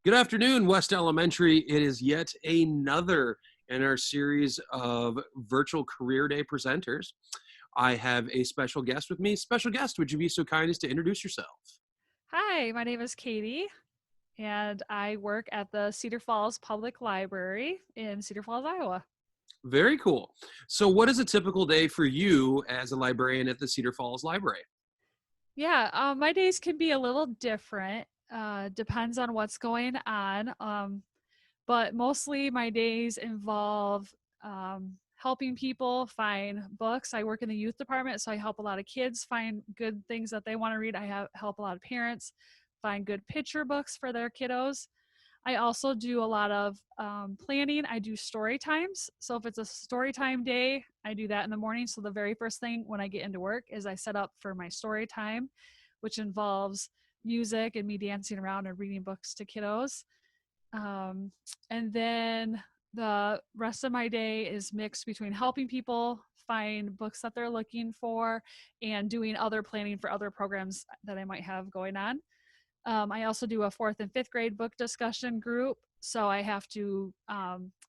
Good afternoon, West Elementary. It is yet another in our series of virtual career day presenters. I have a special guest with me. Special guest, would you be so kind as to introduce yourself? Hi, my name is Katie, and I work at the Cedar Falls Public Library in Cedar Falls, Iowa. Very cool. So, what is a typical day for you as a librarian at the Cedar Falls Library? Yeah, my days can be a little different. Depends on what's going on. But mostly my days involve helping people find books. I work in the youth department, so I help a lot of kids find good things that they want to read. Help a lot of parents find good picture books for their kiddos. I also do a lot of planning. I do story times. So if it's a story time day, I do that in the morning. So the very first thing when I get into work is I set up for my story time, which involves music and me dancing around and reading books to kiddos. And then the rest of my day is mixed between helping people find books that they're looking for and doing other planning for other programs that I might have going on. I also do a fourth and fifth grade book discussion group. So I have to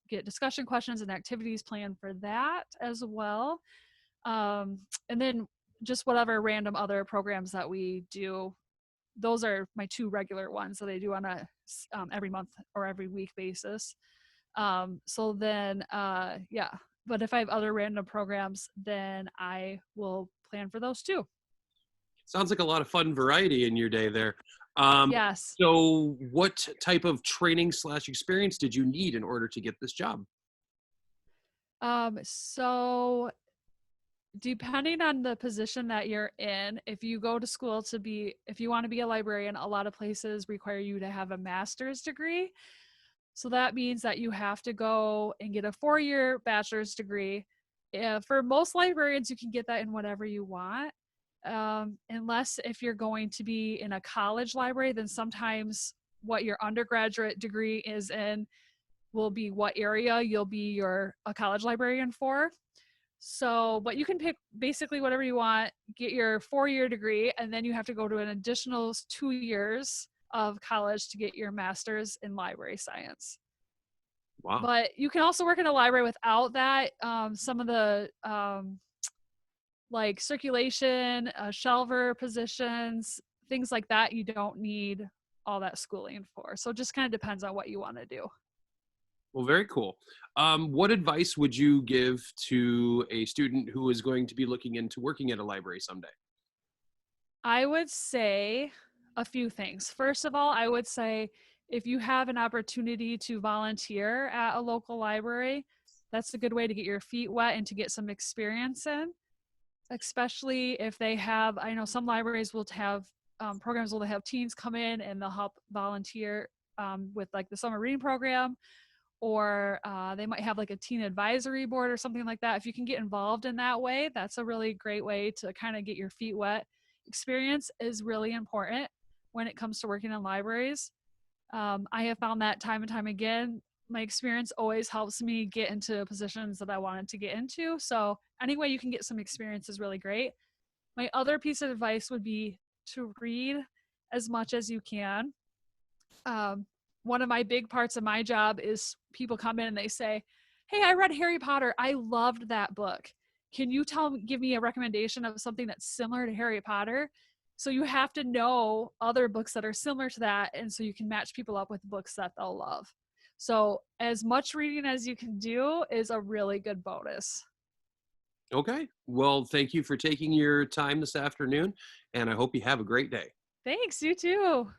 get discussion questions and activities planned for that as well. And then just whatever random other programs that we do. Those are my two regular ones that I do on a every month or every week basis. So then, yeah. But if I have other random programs, then I will plan for those too. Sounds like a lot of fun variety in your day there. Um, Yes. so, what type of training slash experience did you need in order to get this job? So depending on the position that you're in, if you go to school if you want to be a librarian, a lot of places require you to have a master's degree. So that means that you have to go and get a 4-year bachelor's degree. For most librarians, you can get that in whatever you want. Unless if you're going to be in a college library, then sometimes what your undergraduate degree is in will be what area you'll be a college librarian for. So, but you can pick basically whatever you want, get your 4-year degree, and then you have to go to an additional 2 years of college to get your master's in library science. Wow. But you can also work in a library without that. Some of the like circulation, shelver positions, things like that, you don't need all that schooling for. So it just kind of depends on what you want to do. Well, very cool. What advice would you give to a student who is going to be looking into working at a library someday? I would say a few things. First of all, I would say if you have an opportunity to volunteer at a local library, that's a good way to get your feet wet and to get some experience in, especially if they have, I know some libraries will have programs where they have teens come in and they'll help volunteer with like the summer reading program, or they might have like a teen advisory board or something like that. If you can get involved in that way, that's a really great way to kind of get your feet wet. Experience is really important when it comes to working in libraries. I have found that time and time again. My experience always helps me get into positions that I wanted to get into. So, any way you can get some experience is really great. My other piece of advice would be to read as much as you can. Um, One of my big parts of my job is people come in and they say, "Hey, I read Harry Potter. I loved that book. Can you give me a recommendation of something that's similar to Harry Potter?" So you have to know other books that are similar to that, and so you can match people up with books that they'll love. So as much reading as you can do is a really good bonus. Okay. Well, thank you for taking your time this afternoon, and I hope you have a great day. Thanks, you too.